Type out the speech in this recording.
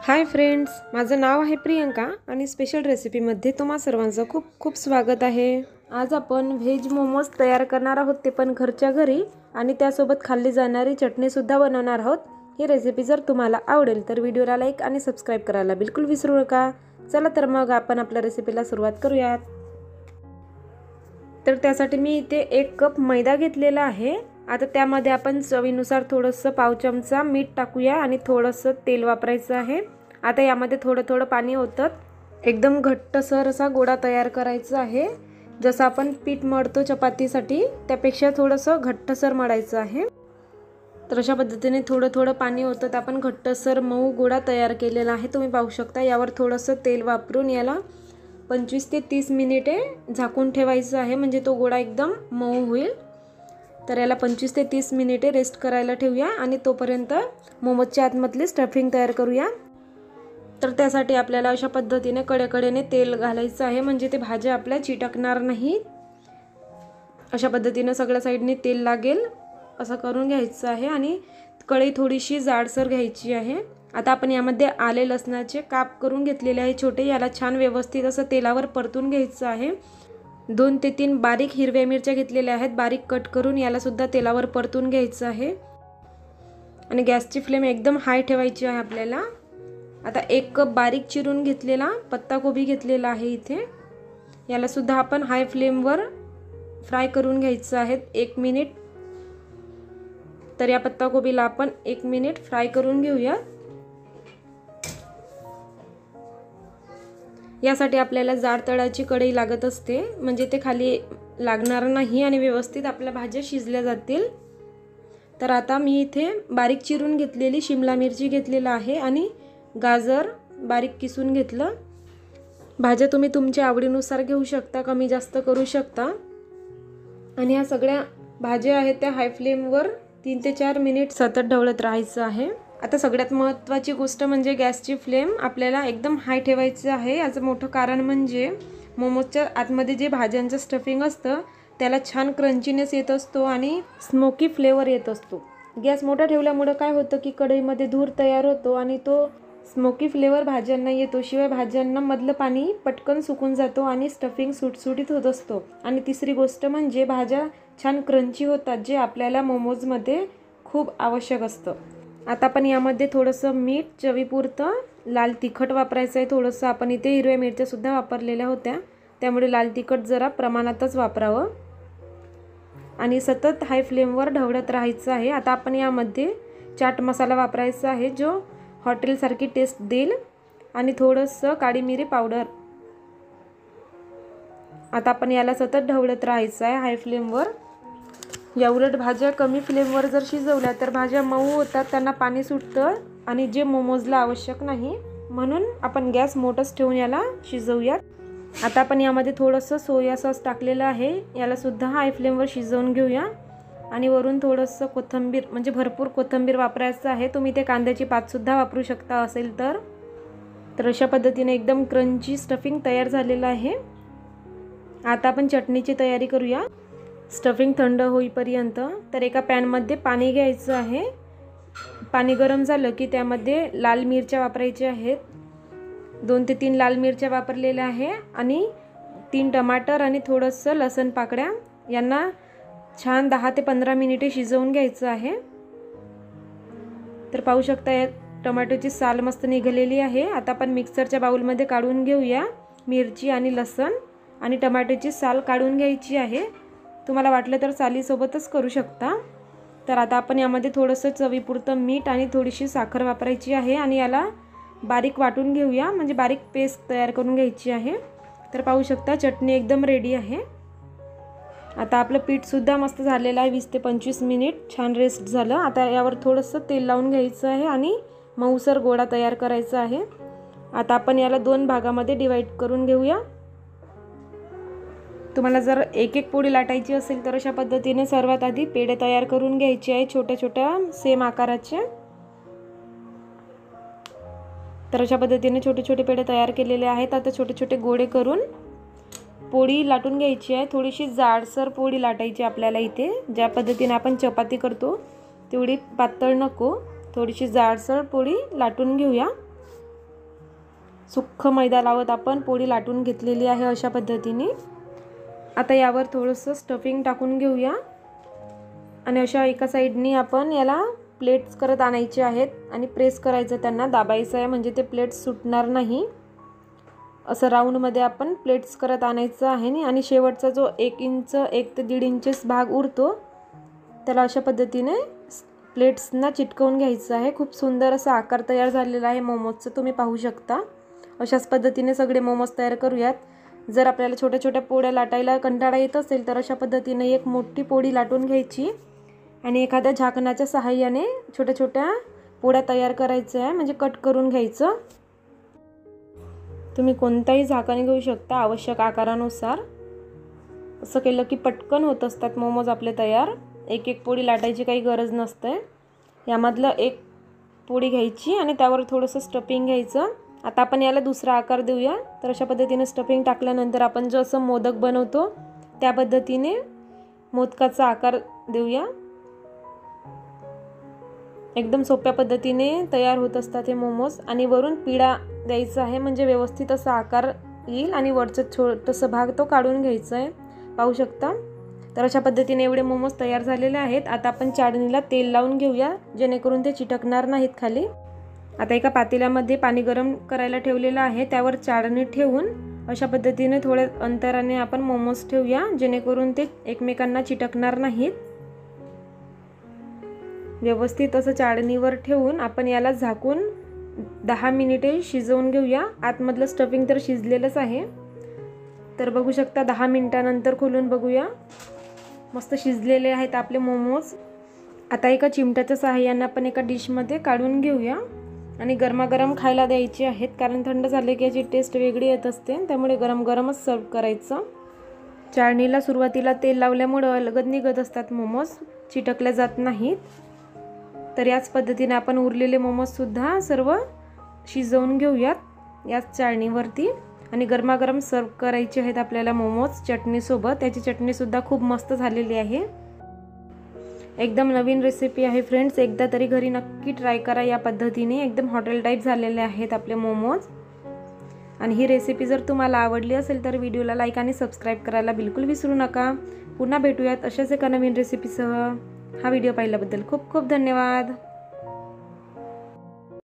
Hi friends, माझं नाव आहे प्रियंका आणि स्पेशल रेसिपीमध्ये तुम्हा सर्वांचं खूप खूप स्वागत आहे। आज आपण व्हेज मोमोज तयार करणार आहोत, ते पण घरच्या घरी, आणि त्यासोबत खाल्ली जाणारी चटणी सुद्धा बनवणार आहोत। ही रेसिपी जर तुम्हाला आवडेल तर व्हिडिओला लाईक आणि सबस्क्राइब करायला बिलकुल विसरू नका। चला तर मग आपण आपल्या रेसिपीला सुरुवात करूयात। तर त्यासाठी मी इथे 1 कप मैदा घेतलेला आहे। आता त्यामध्ये आपण चवीनुसार थोडंसं पाव चमचा मीठ टाकूया आणि थोडंसं तेल वापरायचं आहे। आता यामध्ये थोडं पाणी ओतत एकदम घट्टसर असा गोळा तयार करायचा आहे। जसं आपण पीठ मळतो चपातीसाठी त्यापेक्षा थोडंसं घट्टसर मळायचं आहे। तर अशा पद्धतीने थोडं पाणी ओतत आपण घट्टसर मऊ गोळा तयार केलेला आहे। तुम्ही पाहू शकता यावर थोडंसं तेल वापरून याला 25 ते 30 मिनिटे झाकून ठेवायचं आहे, म्हणजे तो गोळा एकदम मऊ होईल। तर याला 25 ते 30 मिनिटे रेस्ट करायला ठेवूया आणि तोपर्यंत मोमोजच्या आतमधली स्टफिंग तयार करूया। तर त्यासाठी आपल्याला अशा पद्धतीने कडेकडेने तेल घालायचं आहे, म्हणजे ते भाज्या आपल्या चिटकणार नाही। अशा पद्धतीने सगळ्या साइडने तेल लागेल असं करून घ्यायचं आहे आणि कढई थोडीशी जाडसर घ्यायची आहे। आता आपण यामध्ये आले लसणाचे काप करून घेतलेले आहे छोटे, याला छान व्यवस्थित असं तेलावर परतून घ्यायचं आहे। 2 ते 3 बारीक हिरव्या मिरच्या घेतलेल्या आहेत, बारीक कट करून याला सुद्धा तेलावर परतून घ्यायचं आहे आणि गॅसची फ्लेम एकदम हाय ठेवायची आहे आपल्याला। आता 1 कप बारीक चिरून घेतलेला पत्ताकोबी घेतलेला आहे इथे, याला सुद्धा आपण हाय फ्लेमवर फ्राय करून घ्यायचं आहे 1 मिनिट। तर या पत्ताकोबीला आपण 1 मिनिट फ्राय करून घेऊया। यासाठी आपल्याला जाड तळाची कढई लागत असते, म्हणजे ते खाली लागणार नाही आणि व्यवस्थित आपल्या भाज्या शिजल्या जातील। तर आता मी इथे बारीक चिरून घेतलेली शिमला मिरची घेतलेला आहे आणि गाजर बारीक किसून घेतलं। भाज्या तुम्ही तुमच्या आवडीनुसार घेऊ शकता, कमी जास्त करू शकता। आणि ह्या सगळ्या भाज्या आहेत त्या हाय फ्लेमवर 3 ते 4 मिनिट सतत ढवळत राहायचं आहे। आता सगळ्यात महत्त्वाची गोष्ट म्हणजे गॅसची फ्लेम आपल्याला एकदम हाय ठेवायची आहे। याचं मोठं कारण म्हणजे मोमोजच्या आतमध्ये जे भाज्यांचं स्टफिंग असतं त्याला छान क्रंचीनेस येत असतो आणि स्मोकी फ्लेवर येत असतो। गॅस मोठा ठेवल्यामुळे काय होतं की कढईमध्ये धूर तयार होतो आणि तो स्मोकी फ्लेवर भाज्यांना येतो, शिवाय भाज्यांना मधलं पाणी पटकन सुकून जातो आणि स्टफिंग सुटसुटीत होत असतो। आणि तिसरी गोष्ट म्हणजे भाज्या छान क्रंची होतात, जे आपल्याला मोमोजमध्ये खूप आवश्यक असतं। आता आपण यामध्ये थोडंसं मीठ, चवीपुरतं लाल तिखट वापरायचं आहे थोडंसं। आपण इथे हिरव्या मिरच्या सुद्धा वापरलेल्या होत्या, त्यामुळे लाल तिखट जरा प्रमाणातच वापरावं आणि सतत हाय फ्लेमवर ढवळत राहायचं आहे। आता आपण यामध्ये चाट मसाला वापरायचा आहे, जो हॉटेलसारखी टेस्ट देईल, आणि थोडंसं काळी मिरी पावडर। आता आपण याला सतत ढवळत राहायचं आहे हाय फ्लेमवर। या उलट भाज्या कमी फ्लेमवर जर शिजवल्या तर भाज्या मऊ होतात, त्यांना पाणी सुटतं आणि जे मोमोजला आवश्यक नाही, म्हणून आपण गॅस मोठाच ठेवून याला शिजवूयात। आता आपण यामध्ये थोडंसं सोया सॉस टाकलेलं आहे, याला सुद्धा हाय फ्लेमवर शिजवून घेऊया आणि वरून थोडंसं कोथिंबीर, म्हणजे भरपूर कोथिंबीर वापरायचं आहे। तुम्ही ते कांद्याची पात सुद्धा वापरू शकता असेल तर। तर अशा पद्धतीने एकदम क्रंची स्टफिंग तयार झालेलं आहे। आता आपण चटणीची तयारी करूया स्टफिंग थंड होईपर्यंत। तर एका पॅनमध्ये पाणी घ्यायचं आहे, पाणी गरम झालं की त्यामध्ये लाल मिरच्या वापरायच्या आहेत। 2 ते 3 लाल मिरच्या वापरलेल्या आहे आणि 3 टमाटर आणि थोडंसं लसूण पाकळ्या, यांना छान 10 ते 15 मिनिटे शिजवून घ्यायचं आहे। तर पाहू शकता या टोमॅटोची साल मस्त निघालेली आहे। आता आपण मिक्सरच्या बाउलमध्ये काढून घेऊया मिरची आणि लसूण, आणि टोमॅटोची साल काढून घ्यायची आहे। तुम्हाला वाटलं तर सालीसोबतच करू शकता। तर आता आपण यामध्ये थोडंसं चवीपुरतं मीठ आणि थोडीशी साखर वापरायची आहे आणि याला बारीक वाटून घेऊया, म्हणजे बारीक पेस्ट तयार करून घ्यायची आहे। तर पाहू शकता चटणी एकदम रेडी आहे। आता आपलं पीठ सुद्धा मस्त झालेलं आहे, 20 ते 25 मिनिट छान रेस्ट झालं। आता यावर थोडंसं तेल लावून घ्यायचं आहे आणि मऊसर गोळा तयार करायचा आहे। आता आपण याला 2 भागामध्ये डिवाइड करून घेऊया। तुम्हाला जर एक पोळी लाटायची असेल तर अशा पद्धतीने सर्वात आधी पेढे तयार करून घ्यायचे आहे, छोट्या छोट्या सेम आकाराचे। तर अशा पद्धतीने छोटे छोटे पेढे तयार केलेले आहेत। आता छोटे छोटे गोळे करून पोळी लाटून घ्यायची आहे। थोडीशी जाडसर पोळी लाटायची आपल्याला इथे, ज्या पद्धतीने आपण चपाती करतो तेवढी पातळ नको, थोडीशी जाडसर पोळी लाटून घेऊया। सुक्ख मैदा लावत आपण पोळी लाटून घेतलेली आहे अशा पद्धतीने। आता यावर थोडंसं स्टफिंग टाकून घेऊया आणि अशा एका साईडनी आपण याला प्लेट्स करत आणायचे आहेत आणि प्रेस करायचं, त्यांना दाबायचं आहे म्हणजे ते प्लेट्स सुटणार नाही। असं राऊंडमध्ये आपण प्लेट्स करत आणायचं आहे आणि शेवटचा जो 1 इंच 1 ते 1.5 इंचेस भाग उरतो त्याला अशा पद्धतीने प्लेट्सना चिटकवून घ्यायचं आहे। खूप सुंदर असा आकार तयार झालेला आहे मोमोजचा, तुम्ही पाहू शकता। अशाच पद्धतीने सगळे मोमोज तयार करूयात। जर आपल्याला छोट्या छोट्या पोळ्या लाटायला कंटाळा येत असेल तर अशा पद्धतीने एक मोठी पोळी लाटून घ्यायची आणि एखाद्या झाकणाच्या सहाय्याने छोट्या छोट्या पोळ्या तयार करायच्या आहे, म्हणजे कट करून घ्यायचं। तुम्ही कोणताही झाकण घेऊ शकता आवश्यक आकारानुसार। असं केलं की पटकन होत असतात मोमोज आपले तयार, एक एक पोळी लाटायची काही गरज नसते। यामधलं एक पोळी घ्यायची आणि त्यावर थोडंसं स्टफिंग घ्यायचं। आता आपण याला दुसरा आकार देऊया। तर अशा पद्धतीने स्टफिंग टाकल्यानंतर आपण जो असं मोदक बनवतो त्या पद्धतीने मोदकाचा आकार देऊया। एकदम सोप्या पद्धतीने तयार होत असतात हे मोमोज आणि वरून पिढा द्यायचा आहे म्हणजे व्यवस्थित असा आकार येईल आणि वरचं छोटंसं भाग तो काढून घ्यायचा आहे, पाहू शकता। तर अशा पद्धतीने एवढे मोमोज तयार झालेले आहेत। आता आपण चाळणीला तेल लावून घेऊया जेणेकरून ते चिटकणार नाहीत खाली। आता एका पातेल्यामध्ये पाणी गरम करायला ठेवलेलं आहे, त्यावर चाळणी ठेवून अशा पद्धतीने थोड्या अंतराने आपण मोमोज ठेवूया जेणेकरून ते एकमेकांना चिटकणार नाहीत। व्यवस्थित असं चाळणीवर ठेवून आपण याला झाकून 10 मिनिटे शिजवून घेऊया। आतमधलं स्टफिंग तर शिजलेलंच आहे। तर बघू शकता 10 मिनिटानंतर खोलून बघूया, मस्त शिजलेले आहेत आपले मोमोज। आता एका चिमट्याच्या सहाय्याने आपण एका डिशमध्ये काढून घेऊया आणि गरमागरम खायला द्यायचे आहेत, कारण थंड झाले की याची टेस्ट वेगळी येत असते, त्यामुळे गरम गरमच सर्व करायचं। चाळणीला सुरुवातीला तेल लावल्यामुळे अलगद निघत असतात मोमोज, चिटकले जात नाहीत। तर याच पद्धतीने आपण उरलेले मोमोज सुद्धा सर्व शिजवून घेऊयात याच चाळणीवरती आणि गरमागरम सर्व करायचे आहेत आपल्याला मोमोज चटणीसोबत। त्याची चटणीसुद्धा खूप मस्त झालेली आहे। एकदम नवीन रेसिपी आहे फ्रेंड्स, एकदा तरी घरी नक्की ट्राय करा या पद्धतीने। एकदम हॉटेल टाईप झालेले आहेत आपले मोमोज। आणि ही रेसिपी जर तुम्हाला आवडली असेल तर व्हिडिओला लाईक आणि सबस्क्राईब करायला बिलकुल विसरू नका। पुन्हा भेटूयात अशाच एका नवीन रेसिपीसह। हा व्हिडिओ पाहिल्याबद्दल खूप खूप धन्यवाद।